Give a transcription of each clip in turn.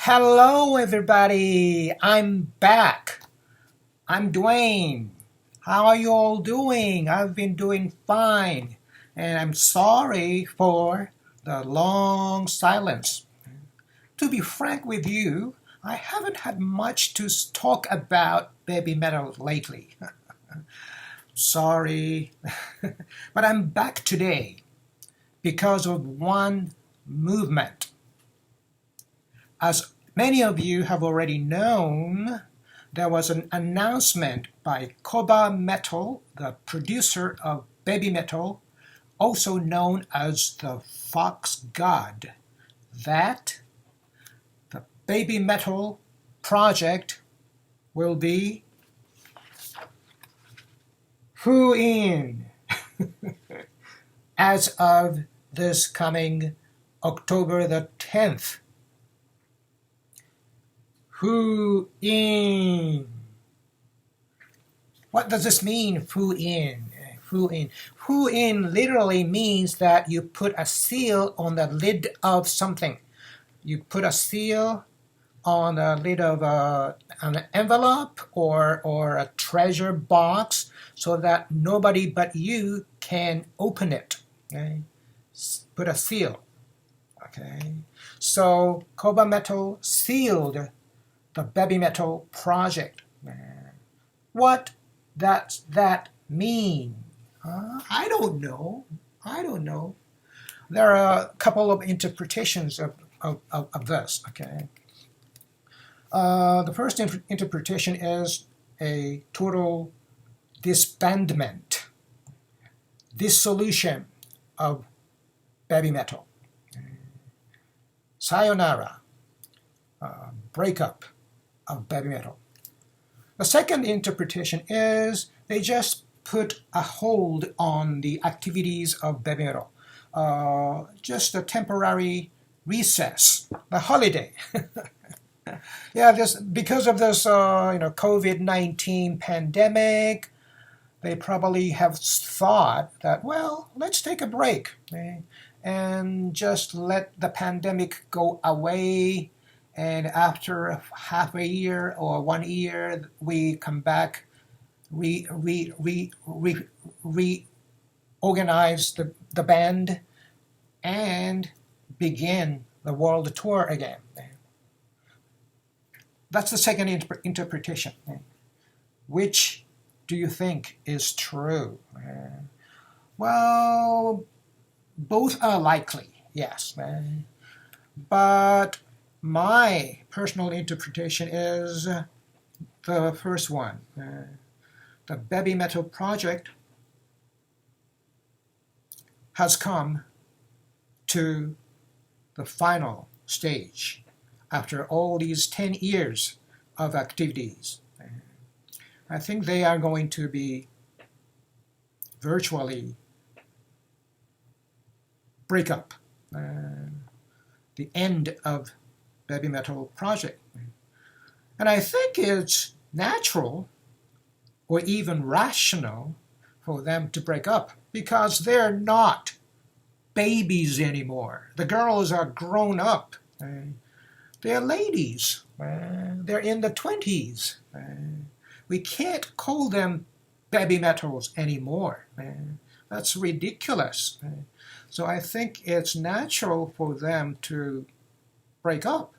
Hello, everybody. I'm back. I'm Duane. How are you all doing? I've been doing fine. And I'm sorry for the long silence. To be frank with you, I haven't had much to talk about baby metal lately. Sorry. But I'm back today because of one movement. As many of you have already known, there was an announcement by BABYMETAL, the producer of Baby Metal, also known as the Fox God, that the Baby Metal project will be Fuuin as of this coming October the 10th. Fuuin. What does this mean, Fuuin? Fuuin. Fuuin literally means that you put a seal on the lid of something. You put a seal on the lid of an envelope or a treasure box so that nobody but you can open it. Okay? Put a seal. Okay. So BABYMETAL sealed the Baby Metal project. What does that mean? I don't know. There are a couple of interpretations of this. Okay. The first interpretation is a total disbandment, dissolution of Baby Metal. Sayonara, breakup of Baby Metal. The second interpretation is they just put a hold on the activities of Baby Metal. Just a temporary recess, a holiday. Yeah, because of this COVID-19 pandemic, they probably have thought that, well, let's take a break, okay, and just let the pandemic go away. And after half a year or 1 year, we come back, reorganize the band, and begin the world tour again. That's the second interpretation. Which do you think is true? Well, both are likely, yes. But my personal interpretation is the first one. The Baby Metal project has come to the final stage after all these 10 years of activities. I think they are going to be virtually break up, the end of Baby Metal project. And I think it's natural or even rational for them to break up because they're not babies anymore. The girls are grown up. They're ladies. They're in the 20s. We can't call them Baby Metals anymore. That's ridiculous. So I think it's natural for them to break up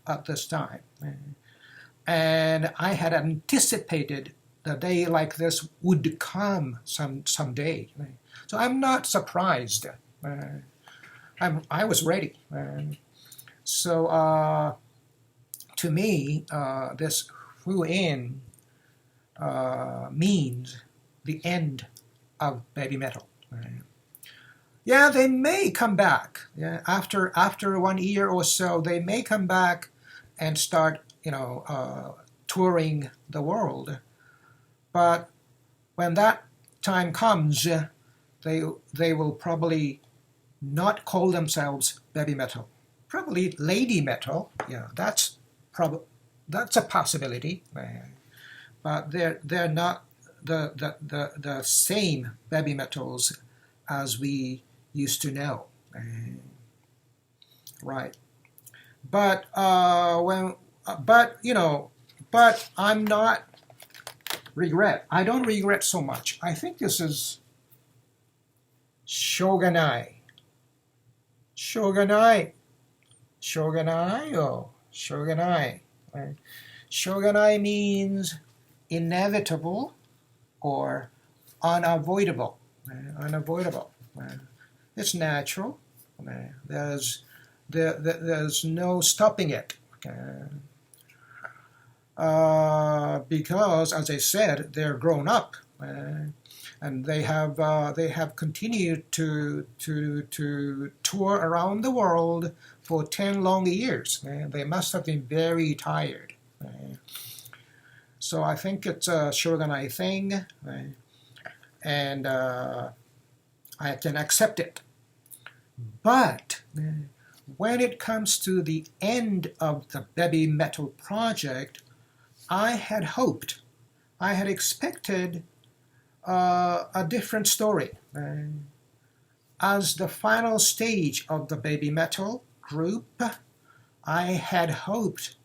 at this time. And I had anticipated a day like this would come someday. So I'm not surprised. I was ready. So to me, this Fuuin means the end of Baby Metal. Yeah, they may come back. Yeah, after 1 year or so, they may come back and start, touring the world. But when that time comes, they will probably not call themselves Baby Metal. Probably Lady Metal. Yeah, that's a possibility. But they're not the same Baby Metals as we used to know. Right. But but but I'm not regret. I don't regret so much. I think this is Shogunai. Shogunai. Shogunai. Oh, Shogunai. Shogunai means inevitable or unavoidable. Unavoidable. It's natural. There's no stopping it. Because, as I said, they're grown up, and they have continued to tour around the world for 10 long years. They must have been very tired. So I think it's a Shogunai thing, and I can accept it. But when it comes to the end of the BABYMETAL project, I had hoped, I had expected a different story. As the final stage of the BABYMETAL group, I had hoped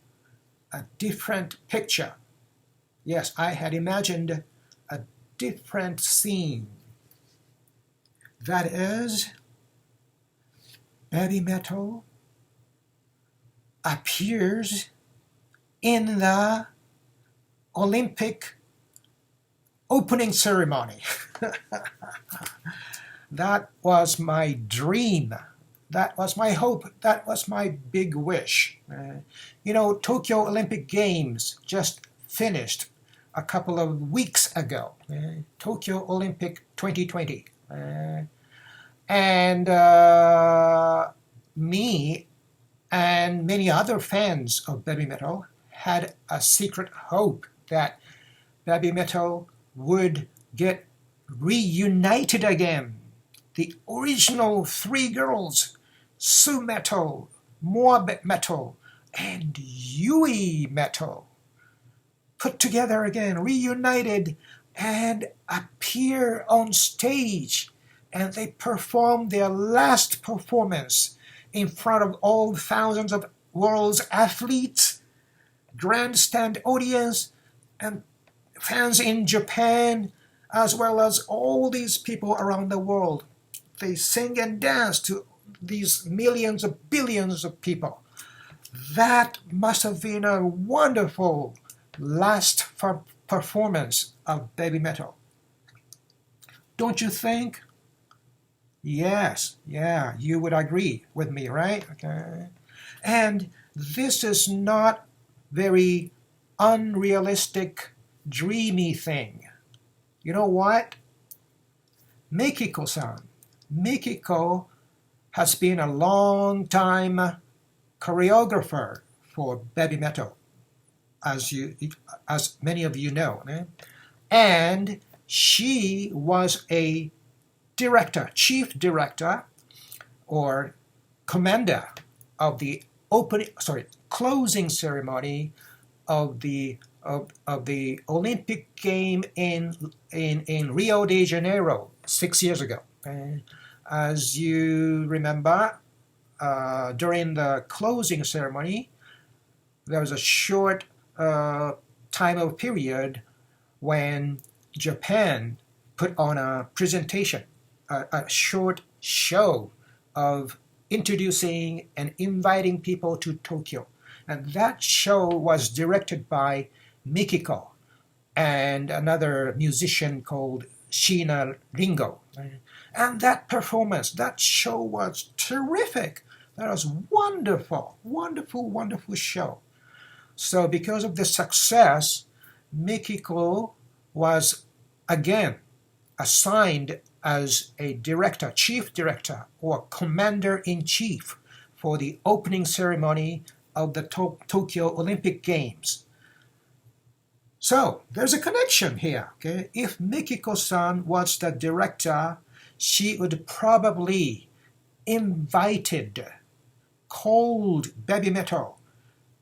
a different picture. Yes, I had imagined a different scene. That is, BABYMETAL appears in the Olympic opening ceremony. That was my dream. That was my hope. That was my big wish. Tokyo Olympic Games just finished a couple of weeks ago. Tokyo Olympic 2020. And me and many other fans of BABYMETAL had a secret hope that BABYMETAL would get reunited again. The original three girls, Su-metal, Moab-metal, and Yui-metal, put together again, reunited, and appear on stage. And they perform their last performance in front of all thousands of world's athletes, grandstand audience, and fans in Japan, as well as all these people around the world. They sing and dance to these millions of billions of people. That must have been a wonderful last performance of BABYMETAL. Don't you think? Yes, yeah, you would agree with me, right? Okay. And this is not very unrealistic, dreamy thing. You know what? Mikiko-san. Mikiko has been a long time choreographer for BABYMETAL, as many of you know. And she was a chief director, or commander of the closing ceremony of the Olympic game in Rio de Janeiro 6 years ago. As you remember, during the closing ceremony, there was a short time of period when Japan put on a presentation, a short show of introducing and inviting people to Tokyo. And that show was directed by Mikiko and another musician called Sheena Ringo. And that performance, that show was terrific. That was wonderful, wonderful, wonderful show. So because of the success, Mikiko was again assigned as a director, chief director, or commander-in-chief for the opening ceremony of the Tokyo Olympic Games. So there's a connection here. Okay? If Mikiko-san was the director, she would probably called BABYMETAL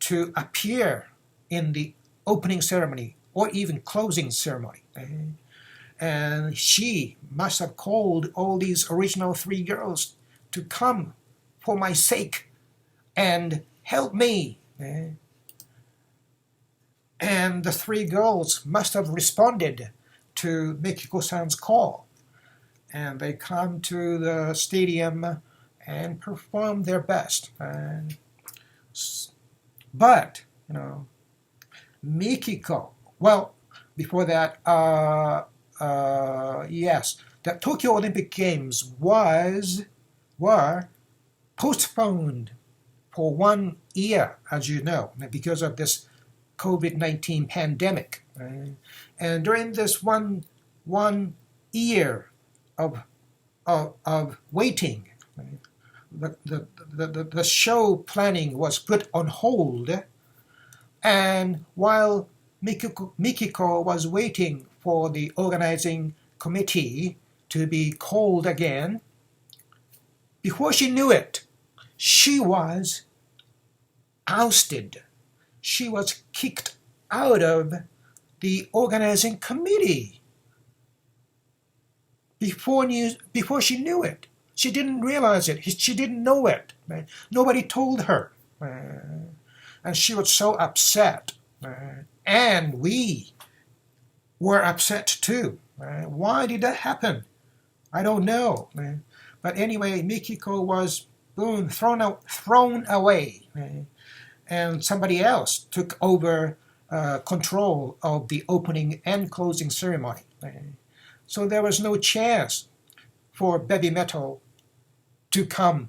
to appear in the opening ceremony or even closing ceremony. And she must have called all these original three girls to come for my sake and help me. And the three girls must have responded to Mikiko-san's call. And they come to the stadium and perform their best. But, Mikiko, well, before that, yes, the Tokyo Olympic Games were postponed for 1 year, as you know, because of this COVID-19 pandemic. And during this one year of waiting, the show planning was put on hold, and while Mikiko was waiting for the organizing committee to be called again, before she knew it, she was ousted. She was kicked out of the organizing committee before she knew it. She didn't realize it. She didn't know it. Right? Nobody told her. And she was so upset. And we were upset too. Why did that happen? I don't know. But anyway, Mikiko was thrown away. And somebody else took over control of the opening and closing ceremony. So there was no chance for BABYMETAL to come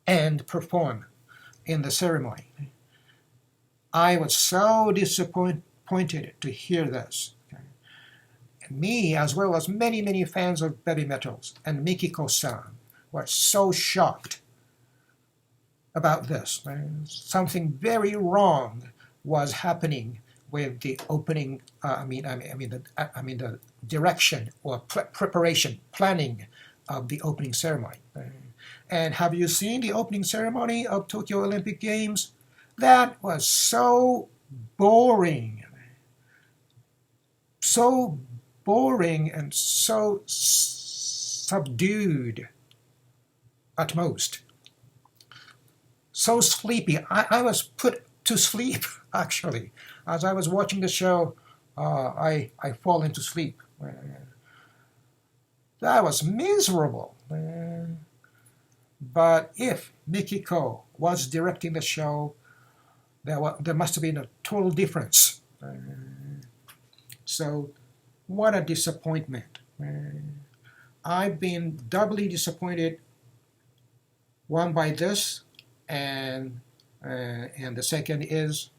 and perform in the ceremony. I was so disappointed to hear this. And me, as well as many fans of BABYMETAL and Mikiko-san, were so shocked about this. Something very wrong was happening with the opening. The direction or preparation, planning of the opening ceremony. And have you seen the opening ceremony of Tokyo Olympic Games? That was so boring. So boring and so subdued at most. So sleepy. I was put to sleep, actually. As I was watching the show, I fall into sleep. That was miserable. But if Mikiko was directing the show, there must have been a total difference. So, what a disappointment. I've been doubly disappointed, one by this, and the second is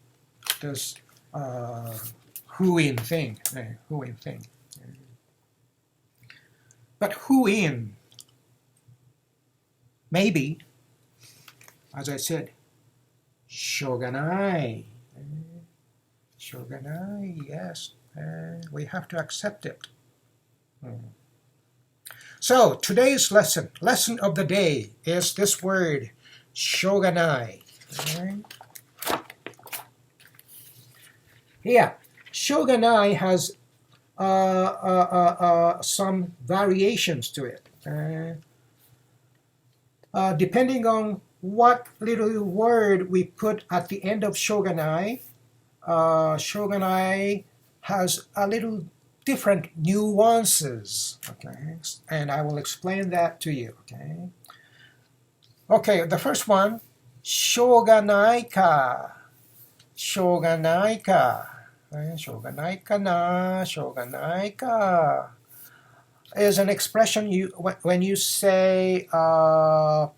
this Fuuin thing. But Fuuin, maybe, as I said, Shogunai. Shogunai, yes. We have to accept it. So, today's lesson of the day is this word, Shogunai. Yeah, Shogunai has some variations to it. Depending on what little word we put at the end of Shogunai, Shogunai has a little different nuances, okay? And I will explain that to you, okay? Okay, the first one, Shoganaika. Shoganaika. Shoganaika na, Shoganaika is an expression when you say all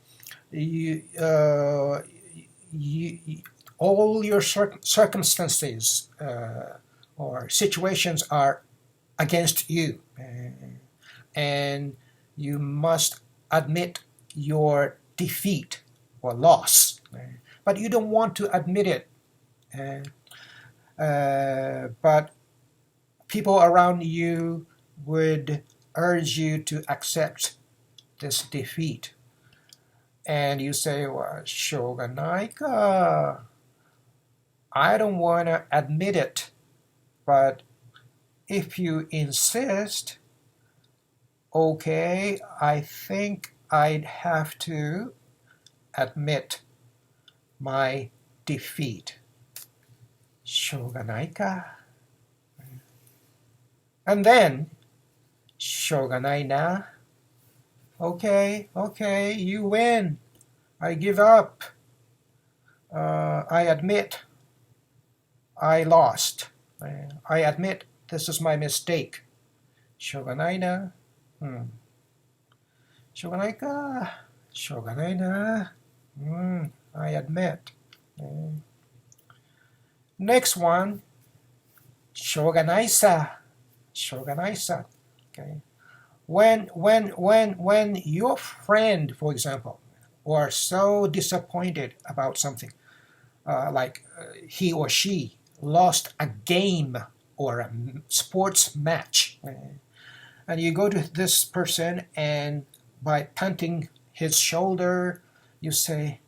your circumstances or situations are against you, and you must admit your defeat or loss, but you don't want to admit it. But people around you would urge you to accept this defeat. And you say, well, Shoganaika, I don't want to admit it, but if you insist, okay, I think I'd have to admit my defeat. Shoganaika. And then, Shogunai na. Okay, you win. I give up. I admit I lost. I admit this is my mistake. Shogunai na. Shoganaika. Shogunai na. I admit. Next one, Shoganiza. Shoganiza. Okay. When your friend, for example, are so disappointed about something, like he or she lost a game or a sports match, and you go to this person and by patting his shoulder, you say,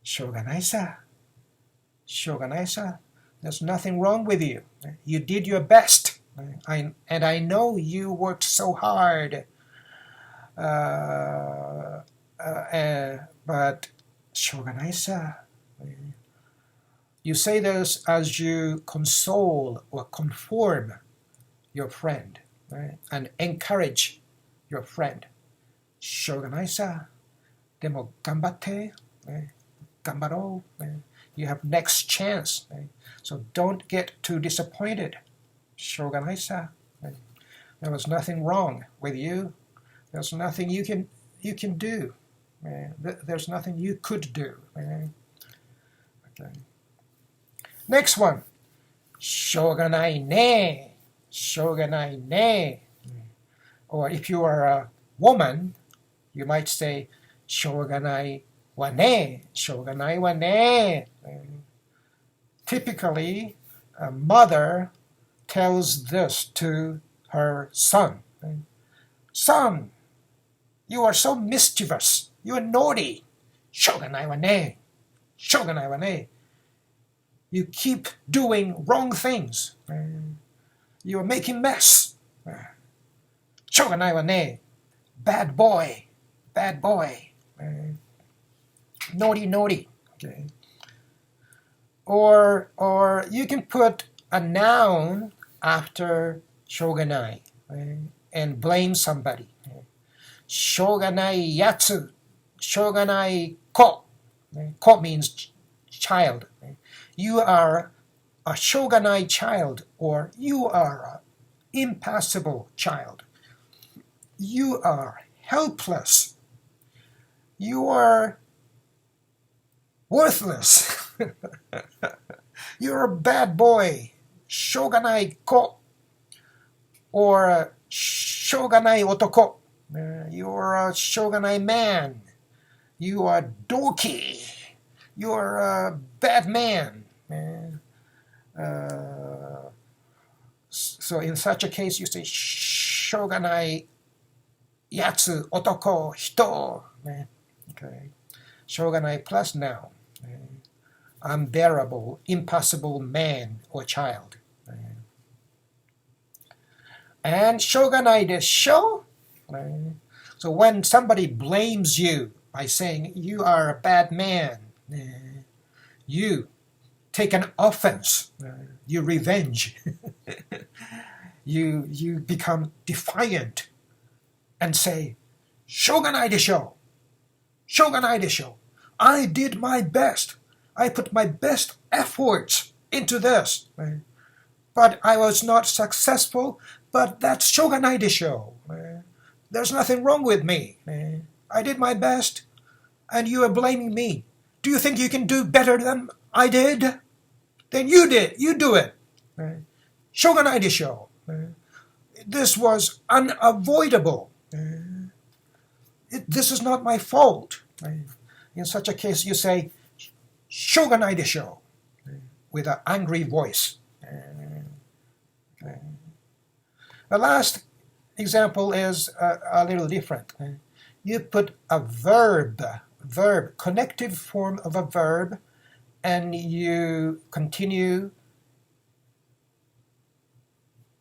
Shoganiza, Shoganiza, there's nothing wrong with you. You did your best. And I know you worked so hard. But Shoganiza, you say this as you console or conform your friend, right? And encourage your friend. Shoganiza, demo gambatte, gambaro. You have next chance. So don't get too disappointed. Shoganiza. There was nothing wrong with you. There's nothing you can do. There's nothing you could do. Okay. Next one. Shogunai ne. Shogunai ne. Or if you are a woman, you might say Shogunai wa ne. Shogunai wa ne. Typically, a mother tells this to her son. Son, you are so mischievous. You are naughty. Shogunai wa ne. Shogunai wa ne. You keep doing wrong things. You are making mess. Shogunai wa ne. Bad boy. Bad boy. Naughty, naughty. Okay. Or you can put a noun after shogunai, and blame somebody. Shogunai yatsu, shogunai ko. Ko means child. You are a shogunai child, or you are an impassible child. You are helpless. You are worthless. You're a bad boy. Shogunai ko. Or shogunai otoko. You're a shogunai man. You are dorky. You're a bad man. So in such a case, you say shogunai yatsu otoko hito. Okay. Shogunai plus noun. Unbearable, impossible man or child. And shogunai desho. So when somebody blames you by saying you are a bad man, you take an offense, you revenge, you become defiant and say, Shogunai desho, Shogunai desho. I did my best. I put my best efforts into this, but I was not successful. But that's Shogunai desho. There's nothing wrong with me. I did my best, and you are blaming me. Do you think you can do better than I did? Then you did. You do it. Shogunai desho. This was unavoidable. This is not my fault. In such a case, you say, Shogunai desho, with an angry voice. The last example is a little different. You put a verb, connective form of a verb, and you continue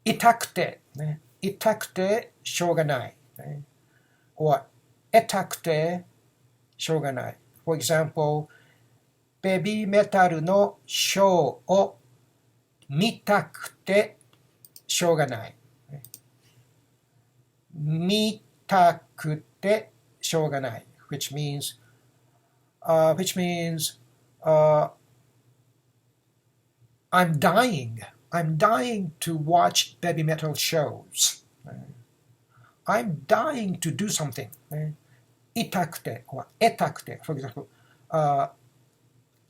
itakute, itakute shogunai, or etakute shogunai. For example, ベビーメタルのショーを見たくてしょうがない。見たくてしょうがない。which means I'm dying. I'm dying to watch baby metal shows. I'm dying to do something. 痛くて or 得たくて for example,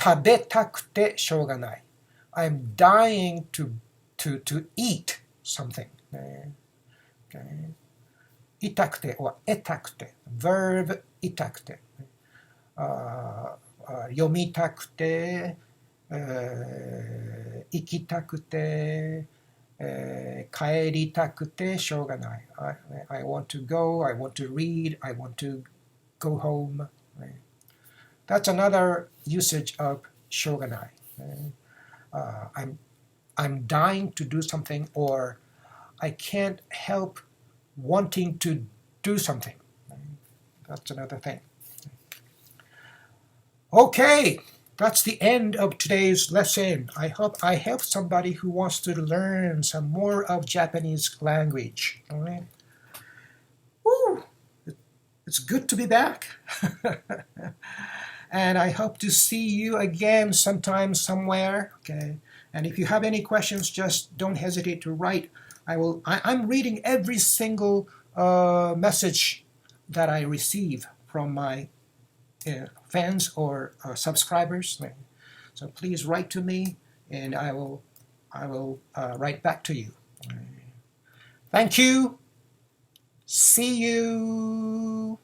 食べたくてしょうがない。I'm dying to eat something. Okay. 痛くて or 得たくて verb 痛くて、読みたくて、行きたくて、帰りたくてしょうがない。I want to go, I want to read, I want to go home. That's another usage of Shogunai. I'm dying to do something, or I can't help wanting to do something. That's another thing. Okay, that's the end of today's lesson. I hope I helped somebody who wants to learn some more of Japanese language. All right. Woo! It's good to be back. And I hope to see you again sometime somewhere. Okay. And if you have any questions, just don't hesitate to write. I'm reading every single message that I receive from my fans or subscribers. So please write to me, and I will write back to you. Thank you. See you.